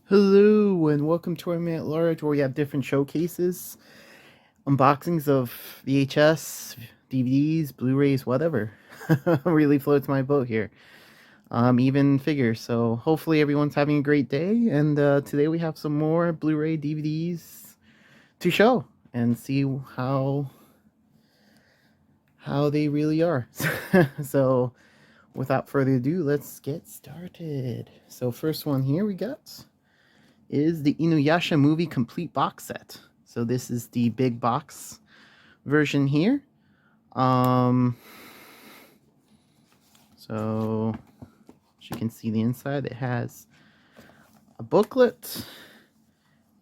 Hello and welcome to our Man at Large, where we have different showcases, unboxings of VHS, DVDs, Blu-rays, whatever. Really floats my boat here. Even figures. So hopefully everyone's having a great day. And today we have some more Blu-ray DVDs to show and see how they really are. So without further ado, let's get started. So first one here we got is the Inuyasha movie complete box set. So this is the big box version here. So as you can see the inside, it has a booklet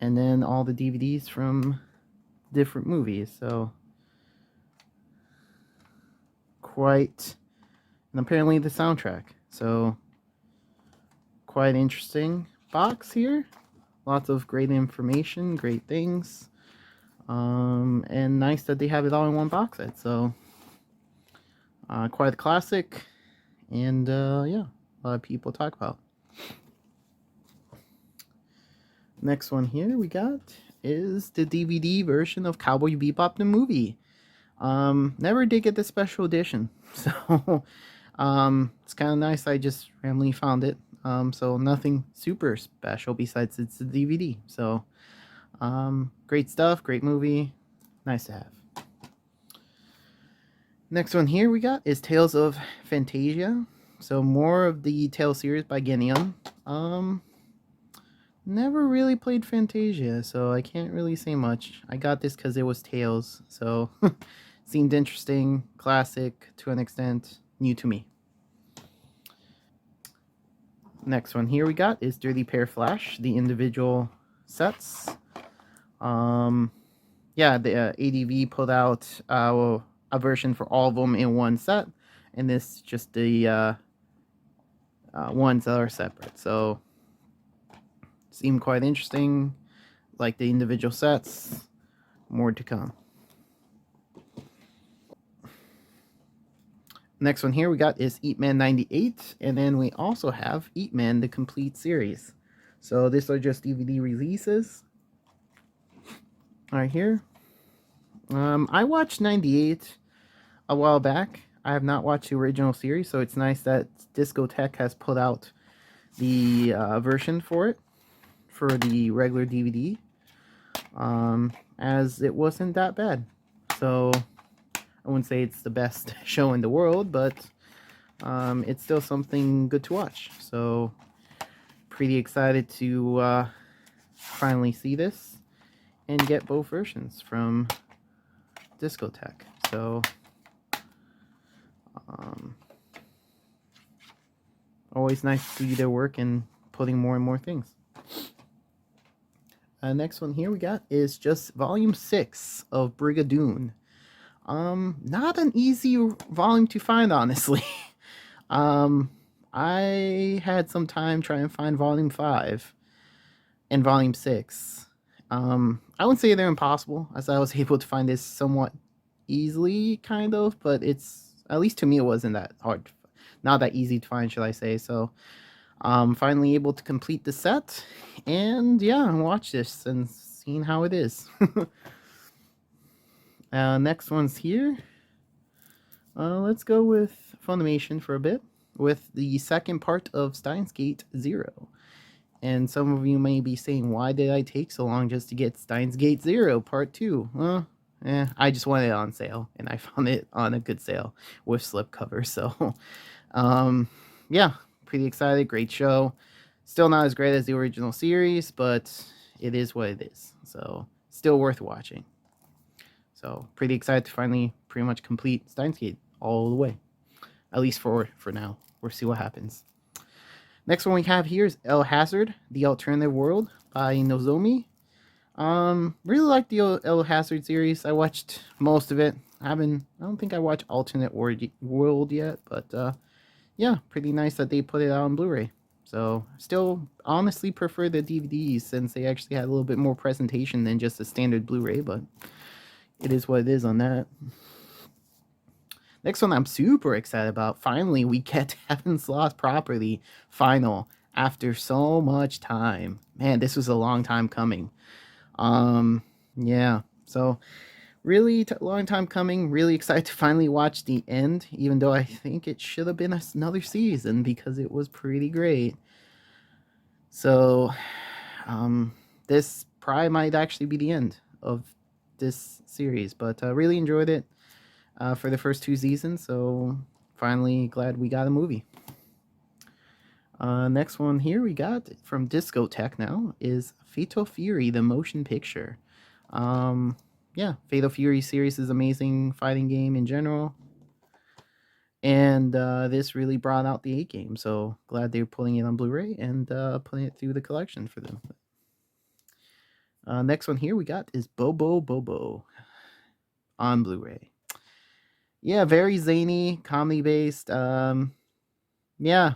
and then all the DVDs from different movies. So quite, and apparently the soundtrack. So quite interesting box here. Lots of great information, great things. And nice that they have it all in one box set. So quite a classic, and yeah, a lot of people talk about. Next one here we got is the DVD version of Cowboy Bebop the movie. Never did get the special edition, so it's kind of nice. I just randomly found it. So nothing super special besides it's a DVD. So great stuff, great movie, nice to have. Next one here we got is Tales of Fantasia. So more of the Tales series by Genium. Never really played Fantasia, so I can't really say much. I got this because it was Tales, so seemed interesting, classic to an extent, new to me. Next one here we got is Dirty Pair Flash, the individual sets. Yeah, the ADV put out a version for all of them in one set, and this just the ones that are separate. So seemed quite interesting, like the individual sets. More to come. Next one here we got is Eatman 98, and then we also have Eatman the complete series. So these are just DVD releases. Right here. I watched 98 a while back. I have not watched the original series, so it's nice that Discotek has put out the version for it for the regular DVD, as it wasn't that bad. So I wouldn't say it's the best show in the world, but it's still something good to watch. So pretty excited to finally see this and get both versions from Discotek. So always nice to see their work and putting more and more things. Next one here we got is just volume 6 of Brigadoon. Not an easy volume to find, honestly. I had some time trying to find volume 5 and volume 6. I wouldn't say they're impossible, as I was able to find this somewhat easily, kind of, but it's, at least to me, it wasn't that hard. Not that easy to find, should I say. So, finally able to complete the set, and yeah, watch this and seeing how it is. Next one's here. Let's go with Funimation for a bit, with the second part of Steins Gate 0. And some of you may be saying, why did I take so long just to get Steins Gate 0 Part 2? I just wanted it on sale, and I found it on a good sale with slipcover. So, yeah, pretty excited. Great show. Still not as great as the original series, but it is what it is. So, still worth watching. So, pretty excited to finally pretty much complete Steins Gate all the way. At least for now. We'll see what happens. Next one we have here is El Hazard, The Alternative World by Nozomi. Really like the El Hazard series. I watched most of it. I don't think I watched Alternate World yet, but yeah, pretty nice that they put it out on Blu-ray. So still honestly prefer the DVDs, since they actually had a little bit more presentation than just a standard Blu-ray, but it is what it is on that. Next one I'm super excited about. Finally, we get Heaven's Lost Property final after so much time. Man, this was a long time coming. Yeah. So really long time coming. Really excited to finally watch the end, even though I think it should have been another season because it was pretty great. So, this probably might actually be the end of this series, but really enjoyed it for the first 2 seasons. So finally, glad we got a movie. Next one here we got from Discotek now is Fatal Fury, the motion picture. Yeah, Fatal Fury series is amazing fighting game in general. And this really brought out the 8 game, so glad they're pulling it on Blu-ray and putting it through the collection for them. Next one here we got is Bobo on Blu-ray. Yeah, very zany, comedy based. Yeah.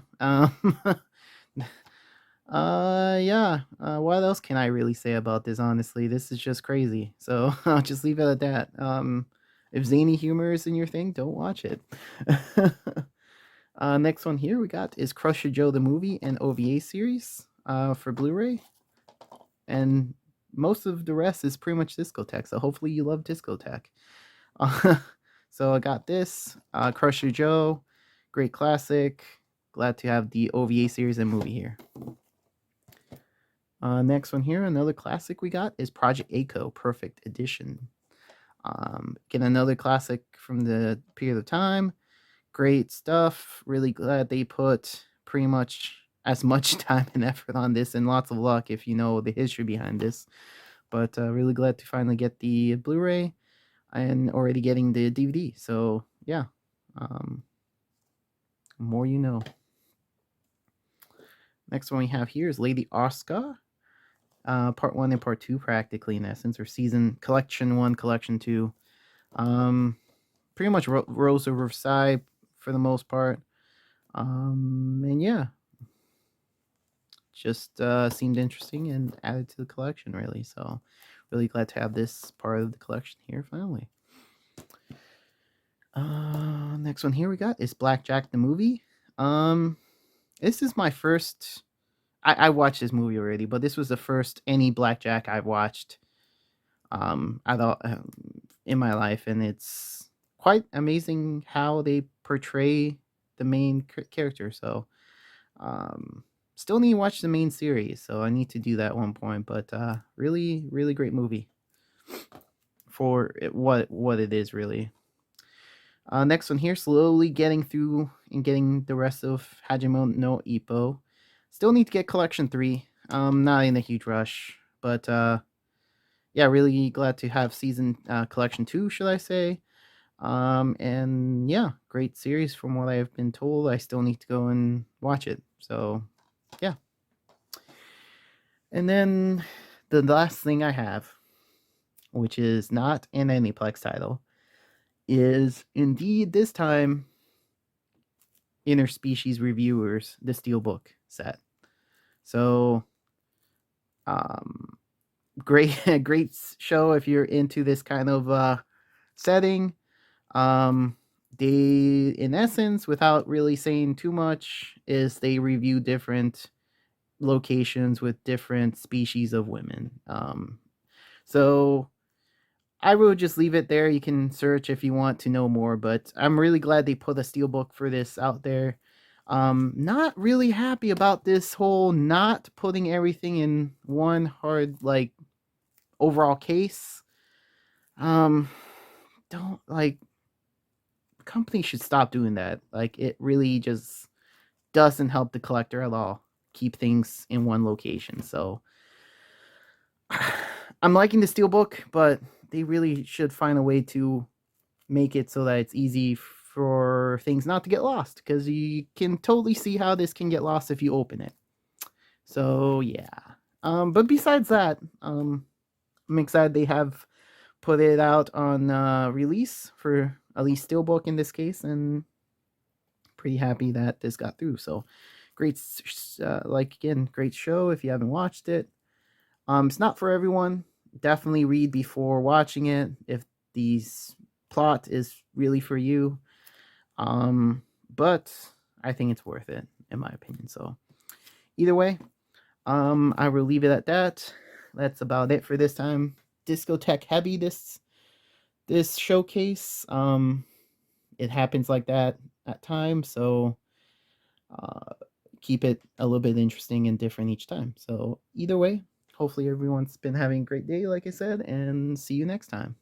Yeah. What else can I really say about this? Honestly, this is just crazy. So I'll just leave it at that. If zany humor is in your thing, don't watch it. Next one here we got is Crusher Joe the movie and OVA series for Blu-ray, and most of the rest is pretty much Discotek. So hopefully you love Discotek. So I got this Crusher Joe, great classic. Glad to have the OVA series and movie here. Next one here, another classic we got is Project A-ko Perfect Edition. Again, another classic from the period of time. Great stuff. Really glad they put pretty much as much time and effort on this, and lots of luck if you know the history behind this. But really glad to finally get the Blu-ray and already getting the DVD. So yeah, more you know. Next one we have here is Lady Oscar. Part 1 and Part 2 practically in essence, or season collection 1, collection 2. Pretty much Rose of Versailles for the most part. And yeah, just seemed interesting and added to the collection really. So really glad to have this part of the collection here finally. Next one here we got is Blackjack the movie. This is my first. I watched this movie already, but this was the first any Blackjack I've watched in my life, and it's quite amazing how they portray the main character. So still need to watch the main series, so I need to do that at one point. But really, really great movie for what it is really. Next one here, slowly getting through and getting the rest of Hajime no Ippo. Still need to get collection 3. Not in a huge rush, but yeah, really glad to have season collection 2, should I say. And yeah, great series from what I've been told. I still need to go and watch it. So yeah. And then the last thing I have, which is not an Aniplex title, is indeed this time Interspecies Reviewers, the Steelbook set. So great great show if you're into this kind of setting. They, in essence, without really saying too much, is they review different locations with different species of women. So I will just leave it there. You can search if you want to know more, but I'm really glad they put a steelbook for this out there. Not really happy about this whole not putting everything in one hard, like, overall case. Don't, like, company should stop doing that. Like, it really just doesn't help the collector at all. Keep things in one location. So I'm liking the steelbook, but they really should find a way to make it so that it's easy for things not to get lost, because you can totally see how this can get lost if you open it. So yeah. But besides that, I'm excited they have put it out on release for at least steelbook in this case, and pretty happy that this got through. So great, again, great show if you haven't watched it. It's not for everyone. Definitely read before watching it if the plot is really for you. But I think it's worth it in my opinion. So either way, I will leave it at that. That's about it for this time. Discotheque heavy this showcase. It happens like that at times, so keep it a little bit interesting and different each time. So either way, hopefully everyone's been having a great day, like I said, and see you next time.